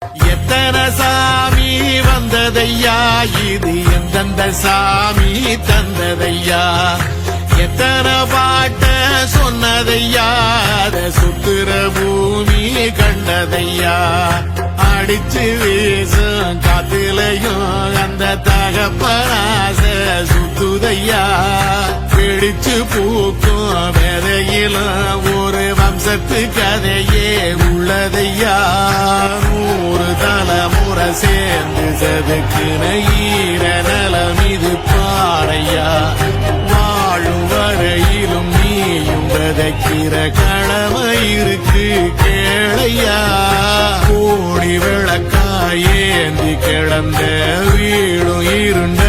எத்தனை சாமி வந்ததையா, இது எந்தெந்த சாமி தந்ததையா, எத்தனை பாட்ட சொன்னதையா, அத சுத்துற பூமி கண்டதையா, அடிச்சு வீசும் காத்துலையும் அந்த தகப்பனாச சுத்துதையா, பிடிச்சு பூக்கும் விதையிலும் ஒரு வம்சத்து கதையே உள்ளதையா, 100 தலைமுறை சேர்ந்து செதுக்குன ஈர நலம் இது பாறையா, வாழும் வரையிலும் நீயும் விதைக்கிற கடமை இருக்கு கேளையா, கோடி விளக்காயேந்தி கிடந்த வீடும் இருண்ட